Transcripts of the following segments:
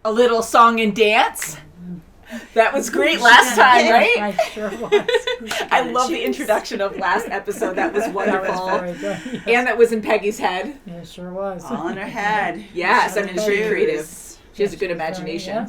a little song and dance. That was great last time, right? I sure was. I love the introduction of last episode. That was wonderful. That was very good. And that was in Peggy's head. Yeah, it sure was. All in her head. Yes, I mean, it's very Choose. creative. She has a good imagination.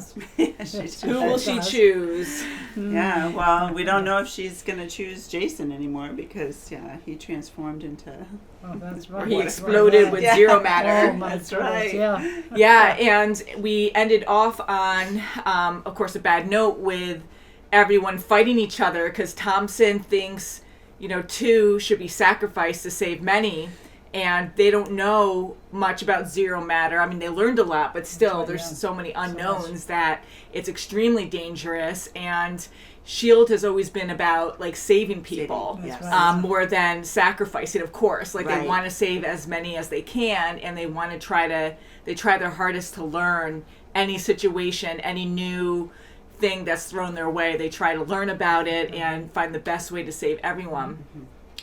She's Who will she choose? Yeah, well, we don't know if she's going to choose Jason anymore because, he transformed into... Oh, that's Or right. he exploded with zero matter. Oh, my That's goodness, right. Yeah. Yeah, and we ended off on, of course, a bad note with everyone fighting each other because Thompson thinks, two should be sacrificed to save many. And they don't know much about zero matter. I mean, they learned a lot, but still, there's so many unknowns that it's extremely dangerous. And S.H.I.E.L.D. has always been about, saving people more than sacrificing, of course. They want to save as many as they can, and they want to they try their hardest to learn any situation, any new thing that's thrown their way. They try to learn about it and find the best way to save everyone.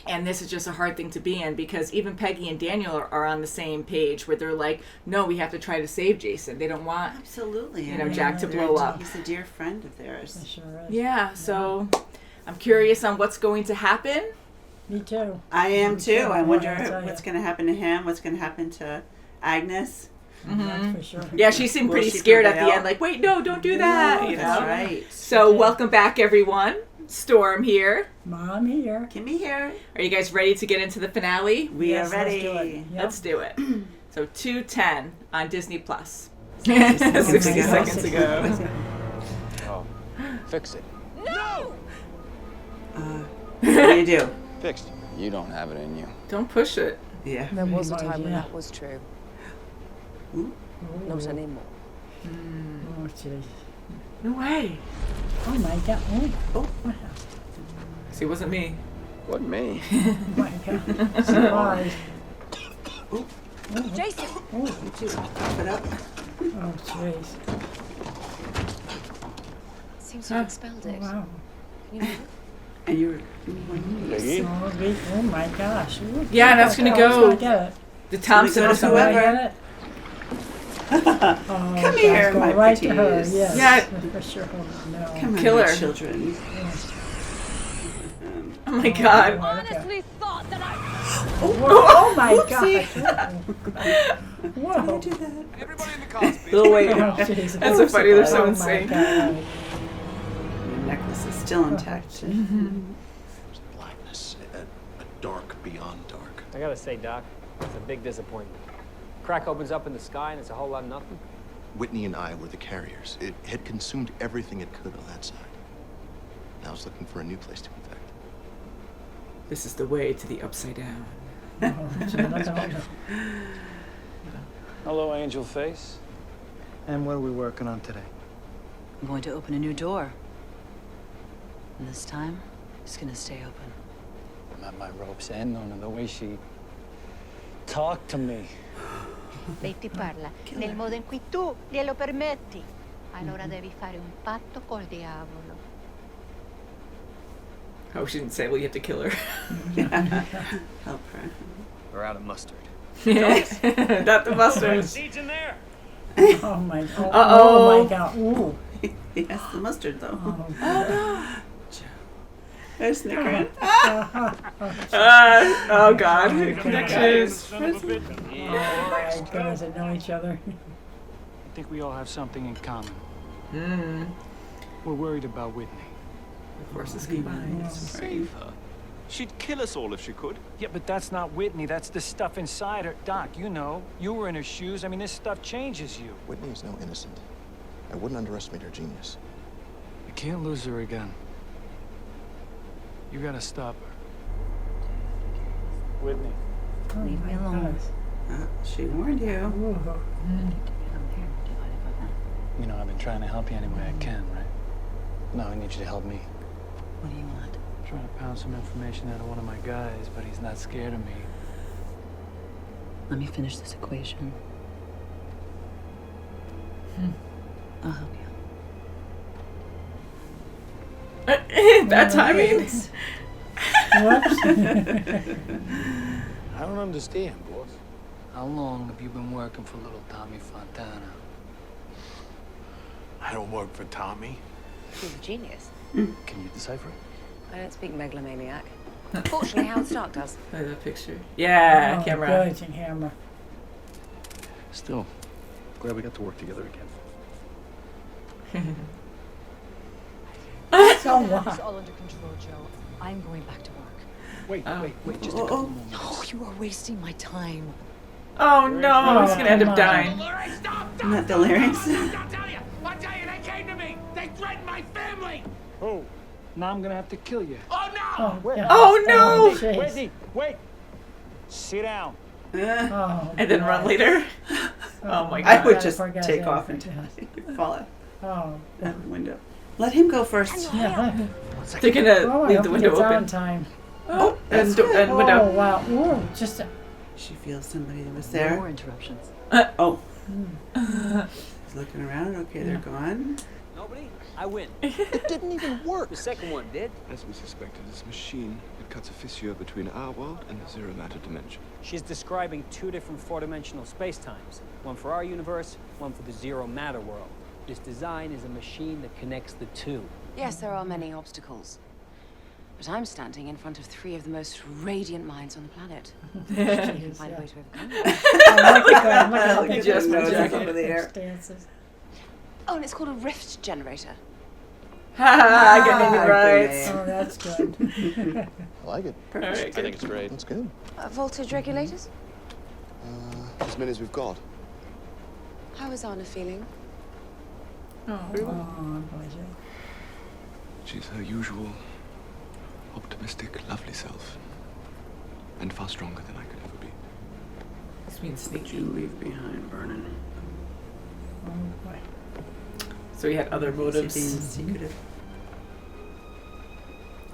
And this is just a hard thing to be in because even Peggy and Daniel are on the same page where they're like, no, we have to try to save Jason. They don't want, absolutely, Jack to blow up. He's a dear friend of theirs. Sure is. Yeah, so I'm curious on what's going to happen. Me too. I am too. I wonder I'll tell what's you. going to happen to him, what's going to happen to Agnes. That's for sure. Yeah, she seemed Will pretty she scared at the prevail? end, like, wait, no, don't do that. No, that's right. So welcome back, everyone. Storm here. Mom here. Kimmy here. Are you guys ready to get into the finale? We Yes, are ready. let's do it. Yep. Let's do it. So 2:10 on Disney Plus. 60 60 seconds ago. Oh, fix it. No! What do you do? Fixed. You don't have it in you. Don't push it. Yeah. There was a Pretty time much, when yeah. that was true. Ooh. Not anymore. Oh, jeez. No way. Oh, my God. Oh, See, it wasn't me. What me? my God. Surprise. Jason! Pop it up. Oh, jeez. Seems to have expelled it. Wow. You know? And you were... Peggy? Oh, my gosh. Ooh. Yeah, that's gonna Oh, go I get it. to Thompson or Go to something. whoever. I get it. Oh, Come here, go my right to her. pretties. Yes. Yeah. For sure. No. Come on, Killer. my children. Oh my god. Honestly thought that I... Oh my God. Whoa. Do that. Everybody in the cars, please. Little wait. Oh, jeez. That's so funny, they're so Oh, my insane. God. Your necklace is still intact. There's blackness, a dark beyond dark. I gotta say, Doc, it's a big disappointment. Crack opens up in the sky and it's a whole lot of nothing. Whitney and I were the carriers. It had consumed everything it could on that side. Now it's looking for a new place to infect. This is the way to the upside down. Hello, angel face. And what are we working on today? I'm going to open a new door. And this time, it's gonna stay open. I'm at my rope's end on the way she talked to me. Lei ti parla nel modo in cui tu glielo permetti. Allora devi fare un patto col diavolo. Oh, she didn't say, well, you have to kill her. Help her. We're out of mustard. Not the mustard. Seeds in there. Oh my God. Uh-oh. Oh my God. Ooh. Yes, the mustard though. Oh, God. There's snickering. Oh god. Connections. Son of a bitch. Oh my goodness, they know each other. I think we all have something in common. Mm. We're worried about Whitney. Of course, it's combined. Save her. She'd kill us all if she could. Yeah, but that's not Whitney. That's the stuff inside her. Doc, you know. You were in her shoes. I mean, this stuff changes you. Whitney is no innocent. I wouldn't underestimate her genius. You can't lose her again. You gotta stop her. Whitney. Leave me alone. She warned you. Ooh. You know, I've been trying to help you any way I can, right? Now I need you to help me. What do you want? I'm trying to pound some information out of one of my guys, but he's not scared of me. Let me finish this equation. I'll help you. Bad timing. Whoops. I don't understand, boss. How long have you been working for little Tommy Fontana? don't work for Tommy. He's a genius. Can you decipher it? I don't speak megalomaniac. Fortunately, Howard Stark does. Look at that picture. Yeah, Oh, camera. good, it's a camera. Still, glad we got to work together again. So It's what? all under control, Joe. I'm going back to work. Wait, wait, just a couple more minutes. Oh, you are wasting my time. Oh no, he's gonna end up dying. Not the lyrics. I tell you, they came to me. They threatened my family. Oh, now I'm gonna have to kill you. Oh no! Oh, yeah. Oh, no! jeez. Whitney, wait. Sit down. Oh, And then run God. later. Oh my I god. would God, just poor guy's take in off it. and fall out Oh, the window. Let him go first. yeah. They're gonna Oh, I leave hope the he window gets out in open. time. Oh, that's and, good. and Oh, window. wow. Ooh, just a... She feels somebody was More there. interruptions. Oh. He's looking around. Okay, they're gone. Nobody? I win. It didn't even work. The second one did. As we suspected, this machine, it cuts a fissure between our world and the zero matter dimension. She's describing two different four-dimensional spacetimes. One for our universe, one for the zero matter world. This design is a machine that connects the two. Yes, there are many obstacles. But I'm standing in front of three of the most radiant minds on the planet. You can find a way to overcome them. I Look at Just the nose jacket. up over there. Stances. Oh, and it's called a rift generator. Ha! Getting it right. Oh, that's good. I like it. All right, I good. think it's great. It's good. Voltage regulators? As many as we've got. How is Anna feeling? Oh, boy. She's her usual optimistic, lovely self. And far stronger than I could ever be. This means sneaky. You leave behind Vernon. Oh, boy. So he had other Is he motives. being secretive?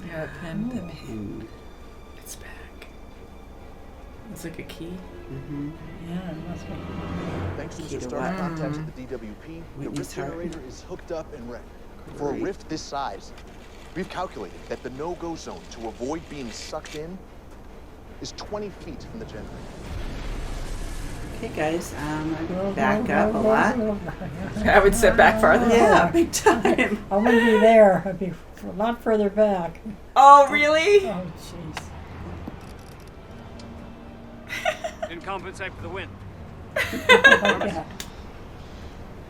Yeah, pen. The pin. It's back. It's like a key. Mm-hmm. Yeah, it must be. Thanks to Key Mr. to Stark's what? contacts at the DWP, the Whitney's rift heart. generator is hooked up and ready. For a Great. rift this size, we've calculated that the no-go zone to avoid being sucked in is 20 feet from the generator. Okay, guys. I back up a lot. I would step back farther. Yeah, big time. I wouldn't be there. I'd be a lot further back. Oh, really? Oh, jeez. Didn't compensate for the win. Yeah.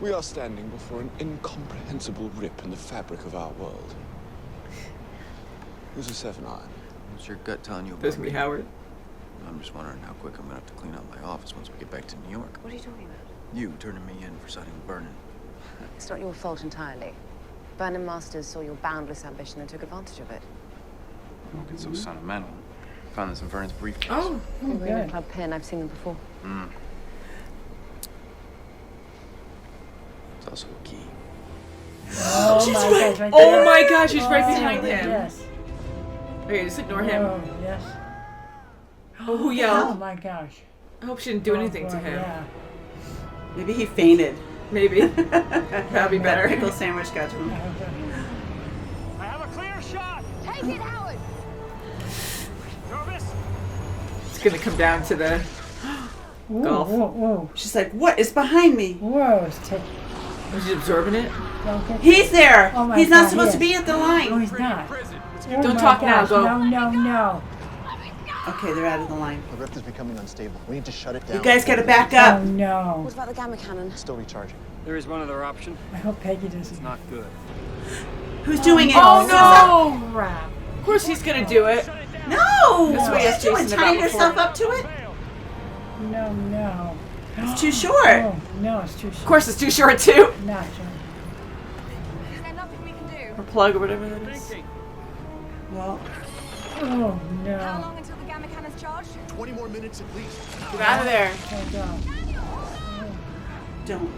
We are standing before an incomprehensible rip in the fabric of our world. Who's a 7-Eye? What's your gut telling you This is me, Howard. I'm just wondering how quick I'm gonna have to clean up my office once we get back to New York. What are you talking about? You turning me in for siding with Vernon. It's not your fault entirely. Burnham Masters saw your boundless ambition and took advantage of it. Don't get so sentimental. Found this in Vernon's briefcase. Oh, The Raven good. Club pin, I've seen them before. It's also a key. Oh, she's my right. gosh, right Oh there. my gosh, she's right Oh, behind him. Yes. Okay, just ignore him. Oh, yes. Oh, who Oh, yelled? my gosh. I hope she didn't do anything Oh, to boy, him. Yeah. Maybe he fainted. Maybe. That'd be That better. pickle sandwich got to him. I have a clear shot. Take it, Howard! Jarvis. It's gonna come down to the Ooh, golf. whoa, whoa. She's like, what is behind me? Whoa, it's take. Was she absorbing it? Okay. He's there. Oh my He's not God, supposed he to be is. at the Oh, line. he's not. Oh, Don't my talk now, gosh. go. No, no, no. Okay, they're out of the line. The rift is becoming unstable. We need to shut it down. You guys gotta back Oh, up. no. What about the gamma cannon? It's still recharging. There is one other option. I hope Peggy doesn't. It's not good. Who's doing it? Oh no! Crap. Of course he's gonna do it. No! That's what he asked She's doing Jason tying about herself before. up to it? No, no. It's too short. Oh, no, it's too short. Of course it's too short too. Not short. Is there nothing we can do? Or plug or whatever that is. Well, Oh, How no. long until the gamma cannon's charged? 20 more minutes at least. Get out of there. Oh, God. don't.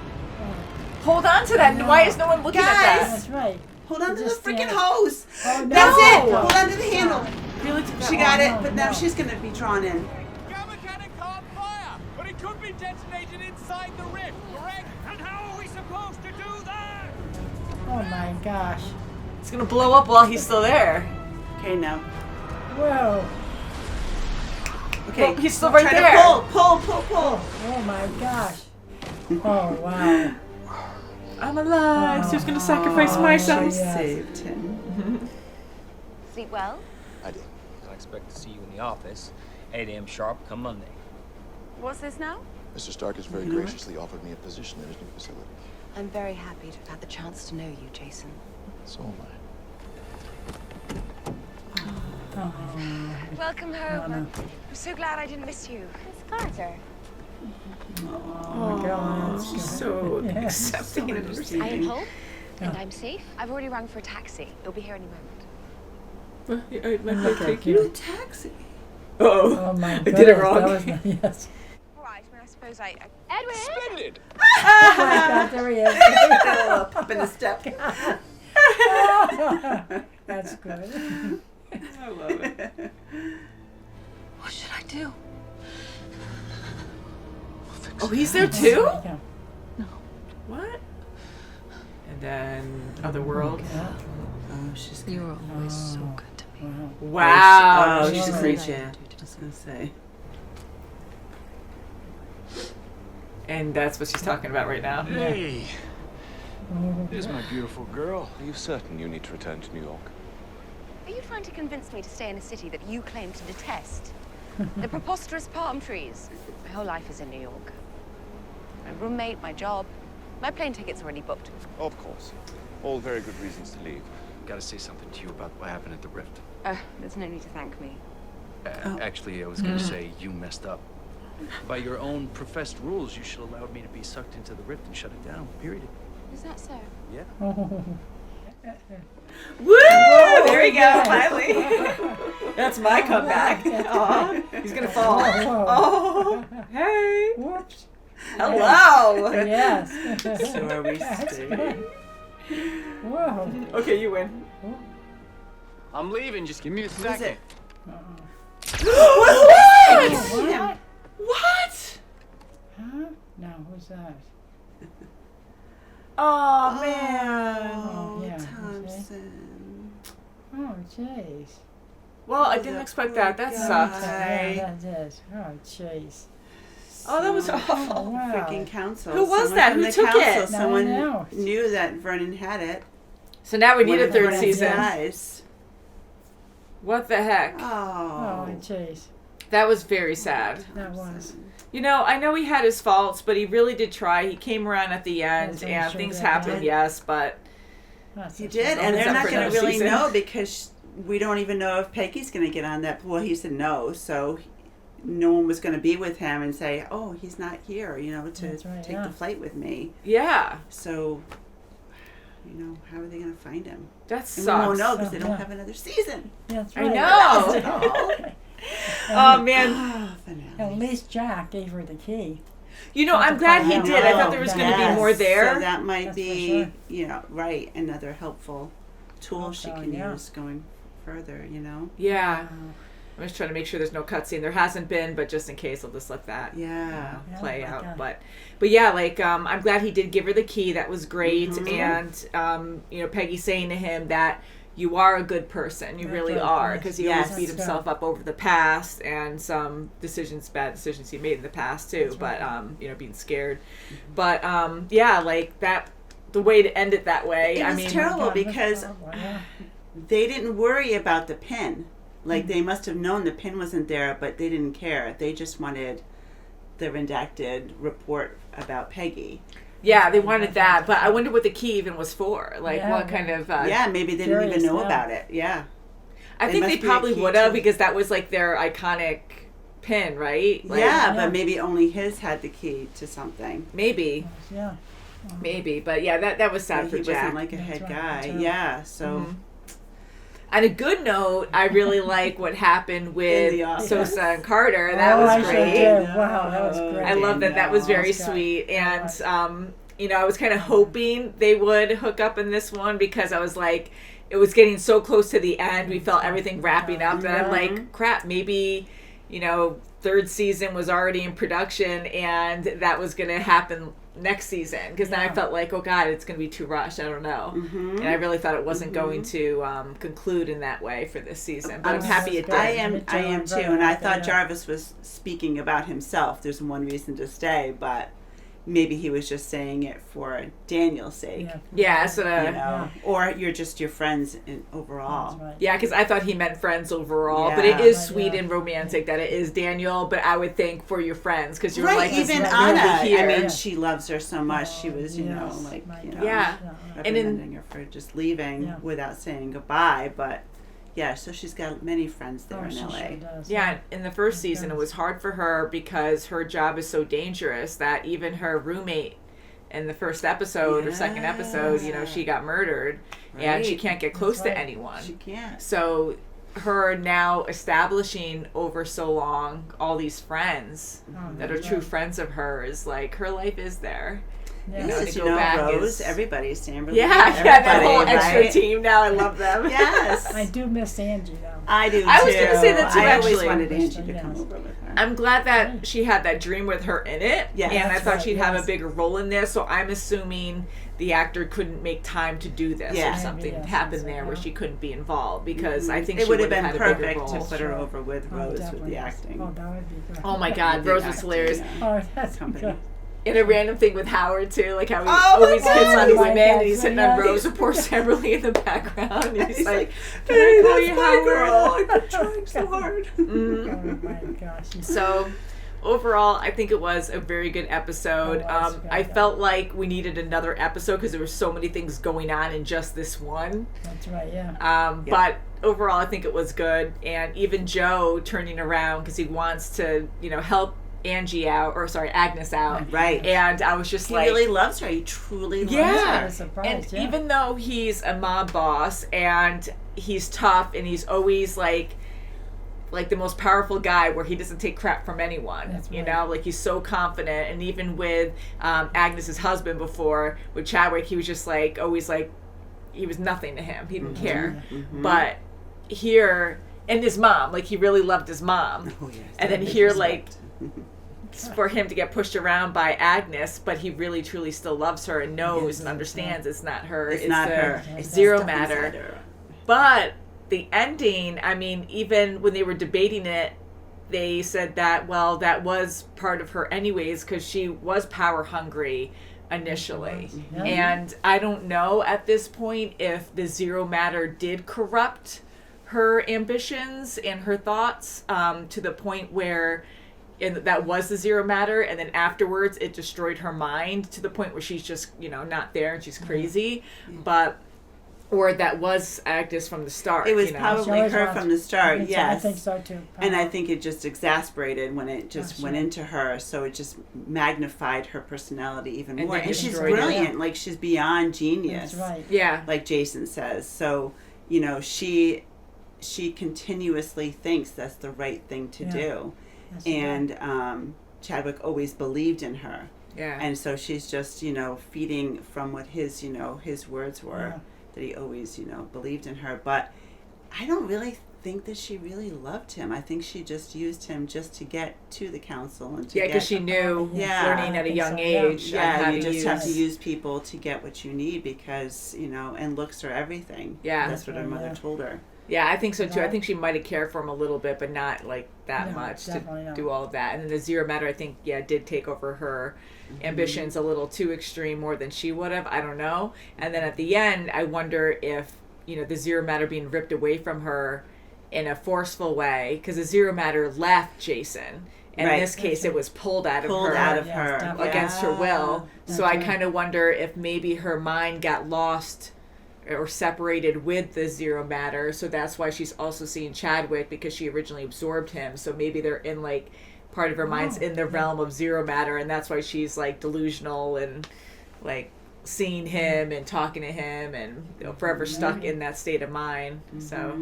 Hold on to that. Why is no one looking at that? That's right. Hold on to the Just freaking stand- hose. Oh, no. That's it. No. Hold on to the handle. Really took that She long. got it, no, but now no. she's gonna be drawn in. Gamma cannon can't fire, but it could be detonated inside the rift, correct? And how are we supposed to do that? Oh, my gosh. It's gonna blow up while he's still there. Okay, now. Whoa. Okay. Well, he's still right Try there. to pull. Oh, my gosh. Oh, wow. I'm alive. So he's going to sacrifice myself. She saved him. Sleep well? I did. I expect to see you in the office, 8 a.m. sharp come Monday. What's this now? Mr. Stark has very graciously offered me a position in his new facility. I'm very happy to have had the chance to know you, Jason. So am I. Welcome home. I'm so glad I didn't miss you. Miss Carter. Oh, God, that's She's good. so Yeah. accepting and I am understanding. home, and I'm safe. I've already rung for a taxi. It'll be here any moment. I take you. Taxi. Oh, Oh, my I goodness. did it wrong. That was, yes. Right, I suppose I... Edwin! Splendid! Oh, my God, there he is. Up in the step. That's good. I love it. What should I do? Oh, he's there too? Yeah. What? And then Otherworld. Yeah. Oh, she's good. You were always so good to me. Wow. Wow. Oh, she's she's great. great. Yeah, I was gonna say. And that's what she's talking about right now. Hey, there's my beautiful girl. Are you certain you need to return to New York? Are you trying to convince me to stay in a city that you claim to detest? The preposterous palm trees. My whole life is in New York. My roommate, my job. My plane ticket's already booked. Of course. All very good reasons to leave. Got to say something to you about what happened at the Rift. There's no need to thank me. Actually, I was going to say you messed up. By your own professed rules, you should have allowed me to be sucked into the Rift and shut it down, period. Is that so? Yeah. Woo! There we go, finally. That's my comeback. Aw, he's gonna fall. Oh, hey. Whoops. Hello. Yes. So are we staying? Whoa. Okay, you win. I'm leaving, just give me a second. What? What? What? Huh? No, who's that? Oh man. Oh, yeah, Thompson. Oh, jeez. Well, I didn't expect that. That sucks. Yeah, that is. Oh, jeez. Oh, that was So- awful. Wow. Freaking council. Who was Someone that? from Who the took council, it? Someone I know. knew that Vernon had it. So now we need One a of third Vernon's season. guys. What the heck? Oh, Oh. jeez. That was very sad. That was. You know, I know he had his faults, but he really did try. He came around at the end, Yes, I'm and sure things he happened, did. yes, but That's He a did, shame. and they're Except not for going to another really season. know because we don't even know if Peggy's going to get on that. Well, he said no, so no one was going to be with him and say, "Oh, he's not here," to That's right, take yeah. the flight with me. yeah, So, how are they going to find him? that And sucks. we won't know because they don't Yeah. have another season. That's I right. know. Oh man, Ah, finale. At least Jack gave her the key. you know, I'm glad he find did. I out. thought there was going to be Yes, more there. So that might That's be, for right, another helpful tool she Also, can yeah. use going further. Yeah, I'm just trying to make sure there's no cutscene. There hasn't been, but just in case, I'll just let that Yeah. play Yeah, out. okay. But yeah, like I'm glad he did give her the key. That was great. Mm-hmm. And Peggy saying to him that you are a good person. You That's really right, are, yes. because he Yes. always beat That's himself up over the past and some bad decisions he made in the past too. That's right. But being scared. But yeah, like that. The way to end it that way. It I was mean, terrible God, that's because horrible, yeah. they didn't worry about the pin. Like, they must have known the pin wasn't there, but they didn't care. They just wanted the redacted report about Peggy. yeah, they wanted that. But I wonder what the key even was for. Like, Yeah, what kind of? Yeah, maybe they didn't even Curious, know yeah. about it. Yeah. I They think must they be a probably key would have too. because that was like their iconic pin, right? Like, yeah, Yeah. but maybe only his had the key to something. Maybe. Yeah. Maybe, but yeah, that was sad But for he Jack. wasn't like a That's head right, guy. that's right. Yeah, so... Mhm. On a good note, I really like what happened with In the office. Sosa and Carter. That Oh, I was sure great. did. Wow, that was great. I love that. That was very That's good. sweet. Yeah. And, I was kind of hoping they would hook up in this one because I was like, it was getting so close to the end. We felt everything wrapping up. And I'm like, crap, maybe, third season was already in production and that was going to happen next season. Because then I Yeah. felt like, oh, God, it's going to be too rushed. I don't know. Mhm. And I really thought it wasn't going to conclude in that way for this season. But I'm happy it did. I am too, and I thought Yeah. Jarvis was speaking about himself. There's one reason to stay, but maybe he was just saying it for Daniel's sake. Yeah, so or you're just your friends overall. Right. Yeah, because I thought he meant friends overall, Yeah. but it is Right, sweet yeah. and romantic that it is Daniel. But I would think for your friends because your Right, life is even really Anna. here. I mean, she loves her so much. She was, you know, yes, like, my you know, gosh, Yeah. And in- reprimanding her for just leaving Yeah. without saying goodbye. But yeah, so she's got many friends there Oh, in she LA. sure does. Yeah, in the first It season, it does. was hard for her because her job is so dangerous that even her roommate in the first episode or second episode, you know, she got murdered, and she Right. can't get close That's to right. anyone. She can't. So her now establishing over so long all these friends that are that's true right. friends of hers, like her life is there. Yeah. You know, Yes, to you go know, back Rose, is- everybody, Sam, Yeah, that whole everybody, extra right? team now. I love them. Yes. I do miss Angie though. I do I too. was gonna say that too, I always actually. wanted Angie to Yes. come over with her. I'm glad that she had that dream with her in it, Yeah, and I that's thought right, she'd have a yes. bigger role in this. So I'm assuming the actor couldn't make time to do this, Yeah. or Maybe, something yes, happened that's there right, where yeah. she couldn't be involved because I think it she would have would've been had a bigger perfect to role. put her over with Oh, Rose with definitely, the yes. acting. Oh, that would be good. Oh my God, Rose was acting, hilarious. yeah. Oh, that's Company. good. And a random thing with Howard too, like how he Oh my always hits God. on Oh my women, God, and he's so hitting on yeah. Rose, of course, Beverly in the background, and he's, He's like, like, "Can I call that's you my Howard?" girl. I've been trying so hard. Oh my gosh. So, overall, I think it was a very good episode. It was, I yeah. felt like we needed another episode because there were so many things going on in just this one. That's right, yeah. But overall, I think it was good. And even Joe turning around because he wants to, you know, help Agnes out. Right. And I was just He like, really loves her. He truly loves yeah. her. was surprised, And yeah. even though he's a mob boss and he's tough and he's always like the most powerful guy where he doesn't take crap from anyone. That's You right. know, like he's so confident. And even with Agnes's husband before, with Chadwick, he was just like, always like, he was nothing to him. He didn't care. But here, and his mom, like he really loved his mom. Oh, yes. And then here, like, for him to get pushed around by Agnes, but he really truly still loves her and knows and understands it's not her. It's not the her. It's Zero stuck inside matter. her. But the ending, I mean, even when they were debating it, they said that, well, that was part of her anyways because she was power hungry initially. Yeah. And I don't know at this point if the Zero matter did corrupt her ambitions and her thoughts to the point where that was the Zero matter, and then afterwards it destroyed her mind to the point where she's just, you know, not there and she's crazy. But or that was Agnes from the start. It was you know? probably She always her was. from the start, I yes. think so too. And I think it just exasperated when it just Oh, went sure. into her, so it just magnified her personality even And more. then And she's destroyed it. brilliant, like she's beyond genius. That's right. Yeah. Like Jason says. So, you know, she continuously thinks that's the right thing to Yeah. do. That's And Chadwick always believed in her. Yeah. And so she's just, you know, feeding from what his, you know, his words were, Yeah. that he always, you know, believed in her. But I don't really think that she really loved him. I think she just used him just to get to the council and to Yeah, because get, she knew Yeah. learning at a I think young so, yeah. age. on how yeah, you to just have to use- use people to get what you need because, you know, and looks are everything. Yeah. That's what her mother Yeah. told her. Yeah, I think so too. I Right. think she might have cared for him a little bit, but not like that No, much to definitely not. do all of that. And then the Zero matter, I think, did take over her ambitions a little too extreme, more than she would have. I don't know. And then at the end, I wonder if, you know, the Zero matter being ripped away from her in a forceful way, because the Zero matter left Jason. And Right. in this case, it was pulled out of Pulled her. out of Yes, her. definitely. Against her will. That's So I right. kind of wonder if maybe her mind got lost or separated with the Zero matter. So that's why she's also seeing Chadwick, because she originally absorbed him. So maybe they're in like part of her mind's in the realm of Zero matter, and that's why she's like delusional and like seeing him and talking to him and, you know, forever stuck in that state of mind. So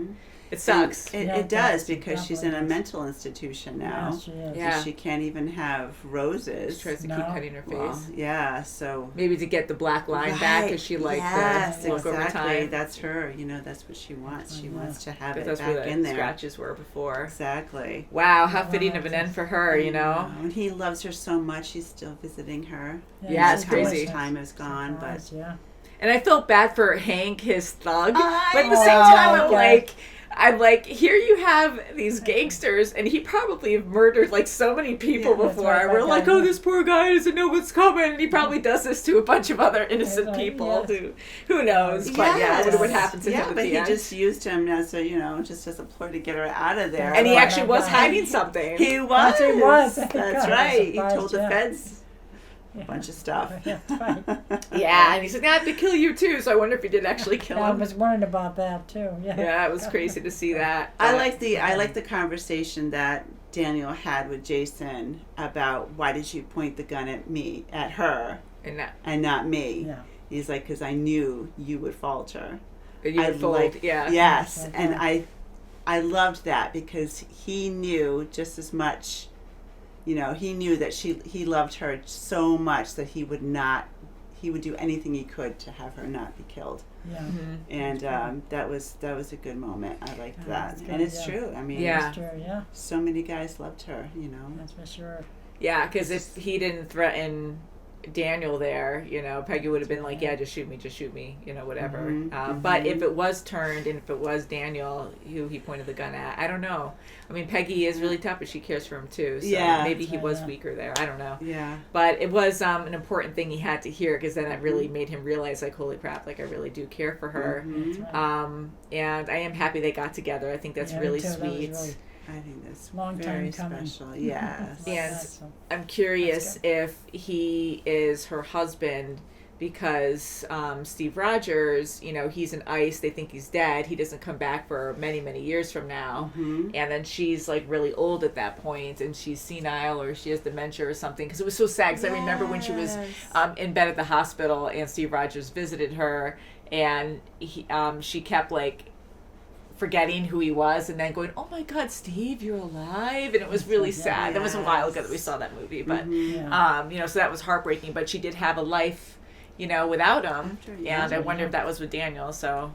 it sucks. And Yeah, it it does does. because she's in a Definitely does. mental institution now. Yes, she is. Yeah. So she can't even have roses. She tries to No. keep cutting her face. Well, yeah, so Maybe to get the black line back, because she liked yes, the look over exactly. time. That's her. You know, that's what she wants. She wants to have it Because that's back where the in there. scratches were before. Exactly. Wow, how fitting of an end for her, you know? And he loves her so much. He's still visiting her. Yeah, it's she crazy. does. Time is gone, but Surprise, yeah. And I felt bad for Hank, his thug. I But at the same time, I'm know. like, I'm like, here you have these gangsters, and he probably have murdered like so many people before. right, We're that like, guy, oh, this poor guy doesn't know what's coming, and he probably does this to a bunch of other innocent people who knows. But yeah, I wonder what happened to him at but the he end. just used him as a, just as a ploy to get her out of there. And he actually was hiding something. He was. He was. That's right. He told the feds a bunch of stuff. Yeah, and he said, I have to kill you too, so I wonder if he did actually kill him. I was wondering about that too. Yeah, it was crazy to see that. I like the conversation that Daniel had with Jason about why did you point the gun at her and not me. Yeah. He's like, because I knew you would falter. You would fold, yeah. Yes, and I loved that because he knew just as much. He knew that he loved her so much that he would do anything he could to have her not be killed. Yeah. And that was a good moment. I liked that. And it's true. I mean, it's true, yeah. So many guys loved her, That's for sure. Yeah, because if he didn't threaten Daniel there, Peggy would have been like, yeah, just shoot me, whatever. But if it was turned and if it was Daniel who he pointed the gun at, I don't know. I mean, Peggy is really tough, but she cares for him too. So maybe he was weaker there. I don't know. Yeah. But it was an important thing he had to hear because then it really made him realize, like, holy crap, like I really do care for her. And I am happy they got together. I think that's really sweet. I think that's long very time coming. special. Yes. And I'm curious if he is her husband because Steve Rogers, he's in ICE. They think he's dead. He doesn't come back for many, many years from now. And then she's like really old at that point and she's senile or she has dementia or something. Because it was so sad because I remember when she was in bed at the hospital and Steve Rogers visited her and she kept like forgetting who he was and then going, oh my God, Steve, you're alive. And it was really sad. That was a while ago that we saw that movie. But, so that was heartbreaking. But she did have a life, without him. And I wonder if that was with Daniel. So,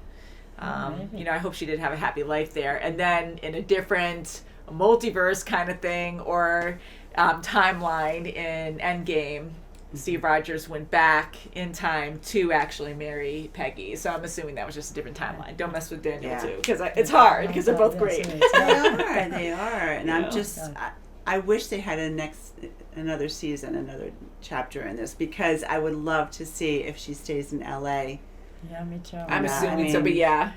I hope she did have a happy life there. And then in a different multiverse kind of thing or timeline in Endgame, Steve Rogers went back in time to actually marry Peggy. So I'm assuming that was just a different timeline. Don't mess with Daniel too, because it's hard because they're both great. They are, and I'm just. I wish they had another season, another chapter in this because I would love to see if she stays in L.A. Yeah, me too. I'm assuming so, but yeah.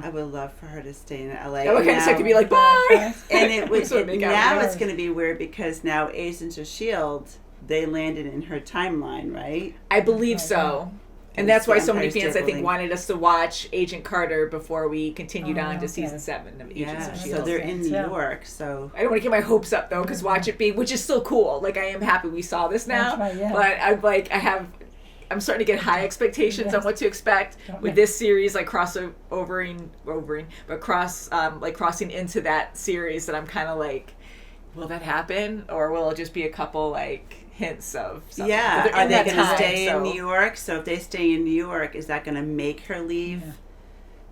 I would love for her to stay in L.A. Oh, okay, so I could be like, bye! And it would now it's going to be weird because now Agents of S.H.I.E.L.D., they landed in her timeline, right? I believe so. And that's why so many fans, I think, wanted us to watch Agent Carter before we continued on to season 7 of Agents of S.H.I.E.L.D. So they're in New York, so... I don't want to get my hopes up, though, because watch it be, which is still cool. Like, I am happy we saw this now. But I'm starting to get high expectations on what to expect with this series, like crossing into that series that I'm kind of like, will that happen? Or will it just be a couple, like... hints of something. Yeah, are they going to stay in New York? So if they stay in New York, is that going to make her leave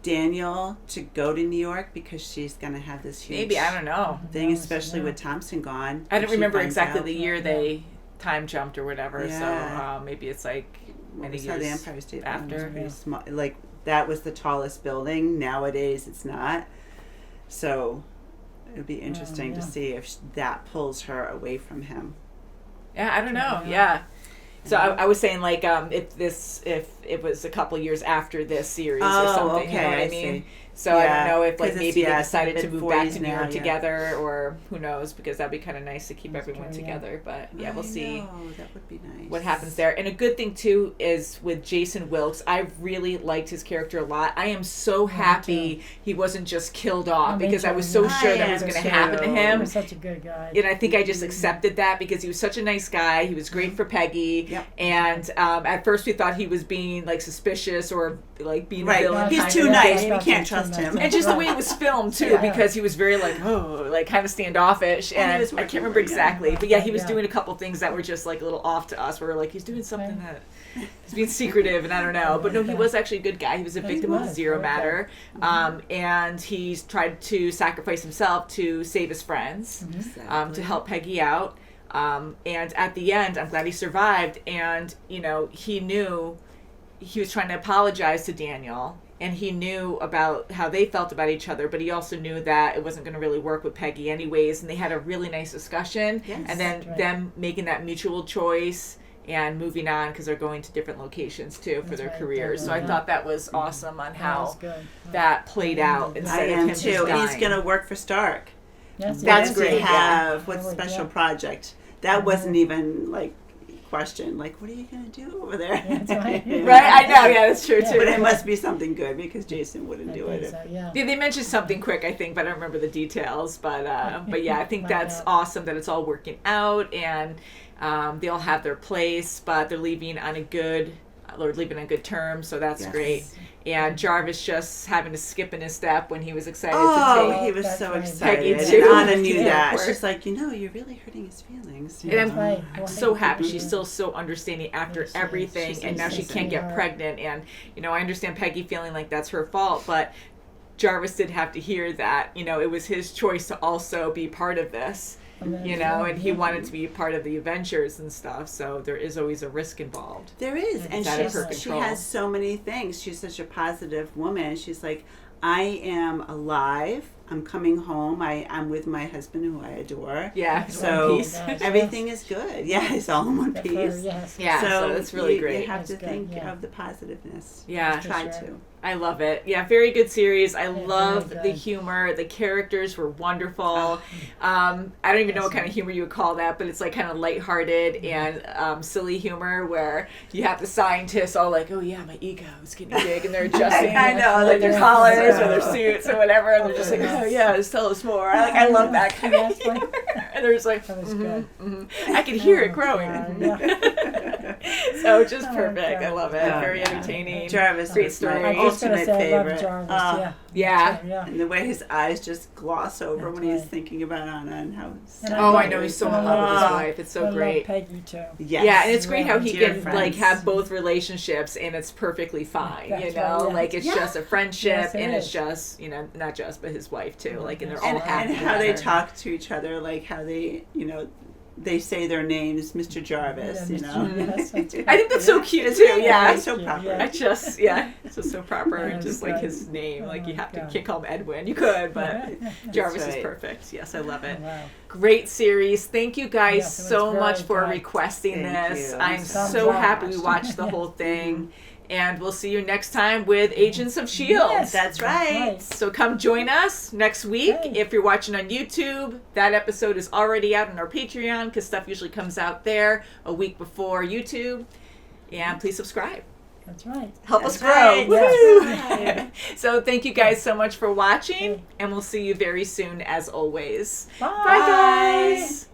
Daniel to go to New York because she's going to have this huge I don't know thing, especially with Thompson gone. I don't remember exactly the year they time jumped or whatever. So maybe it's like many years the Empire State after. Was small. Like that was the tallest building. Nowadays, it's not. So it would be interesting to see if that pulls her away from him. Yeah, I don't know. Yeah. So I was saying like if it was a couple years after this series or something, okay, you know what I mean? So I don't know if like maybe they decided to move back to New York together or who knows, because that'd be kind of nice to keep everyone together. But yeah, we'll see. That would be nice. What happens there. And a good thing too is with Jason Wilkes, I really liked his character a lot. I am so happy he wasn't just killed off because I was so sure that was going to happen to him. He was such a good guy. And I think I just accepted that because he was such a nice guy. He was great for Peggy. And at first we thought he was being like suspicious or like being a villain. He's too nice. We can't trust him. And just the way it was filmed too, because he was very like kind of standoffish, and I can't remember exactly, but yeah, he was doing a couple things that were just like a little off to us. Where like he's doing something that he's being secretive, and I don't know, but no, he was actually a good guy. He was a victim of the Zero Matter, and he's tried to sacrifice himself to save his friends, to help Peggy out, and at the end, I'm glad he survived, and he knew he was trying to apologize to Daniel, and he knew about how they felt about each other, but he also knew that it wasn't going to really work with Peggy anyways, and they had a really nice discussion. Yes. And then them making that mutual choice and moving on because they're going to different locations too for their careers. So I thought that was awesome on how that played out instead I of am him too. just And he's dying. going to work for Stark. Yes, That's yes, great. To yeah. have what's Really, special yeah. project. That wasn't even like question. Like, what are you going to do over there? That's right. Right? I know. Yeah, that's true too. But it must be something good because Jason wouldn't do it. Yeah. Yeah, they mentioned something quick, I think, but I don't remember the details. But yeah, I think that's awesome that it's all working out, and they all have their place, but they're leaving on a good terms, so that's great. And Jarvis just having to skip in his step when he was excited to take. He was so Peggy excited. too. And Anna knew that. Of course. She's like, you're really hurting his feelings. And I'm so happy she's still so understanding after everything, She's and now she can't get amazing. pregnant. And I understand Peggy feeling like that's her fault, but Jarvis did have to hear that it was his choice to also be part of this. And he wanted to be a part of the adventures and stuff, so there is always a risk involved. There is, and she has so many things. She's such a positive woman. She's like, I am alive. I'm coming home. I'm with my husband, who I adore. Yeah, so one piece. everything is good. Yeah, it's all in one piece. Yeah, so that's really great. You have to think of the positiveness. Yeah, try to. I love it. Yeah, very good series. I love the humor. The characters were wonderful. I don't even know what kind of humor you would call that, but it's like kind of lighthearted and silly humor where you have the scientists all like, oh yeah, my ego is getting big, and they're adjusting I know, like their collars or their suits or whatever, and they're just like, oh yeah, just tell us more. I love that kind of humor. And they're just like, I can hear it growing. So just perfect. I love it. Very entertaining. Jarvis, great story. Ultimate favorite. Jarvis, yeah. And the way his eyes just gloss over when he's thinking about Anna and how. I know he's so in love with his wife. It's so great. Peggy too. Yes. Yeah, and it's great how he Dear can friends. like have both relationships and it's perfectly fine. That's Like it's just a friendship, Yes, it and it's is. just not just but his wife too. Like and they're all And happy. how they together. talk to each other, like how they, they say their names, Mr. Jarvis, I think that's so cute too. Yeah, It's so proper. I just it's just so proper, just like his name. Like you can't call him Edwin. You could, but Jarvis is right. perfect. Yes, I love it. Wow. Great series. Thank you guys Yes, it was so very much for good. requesting Thank this. you. I'm Thumbs so up. happy we watched the whole thing. And we'll see you next time with Agents of S.H.I.E.L.D. Yes, That's right. So come join us next week. Hey. If you're watching on YouTube, that episode is already out on our Patreon because stuff usually comes out there a week before YouTube. And please subscribe. That's right. Help us That's grow. right. Woo! Yes. So thank you guys so much for watching, and we'll see you very soon as always. Bye. Bye guys.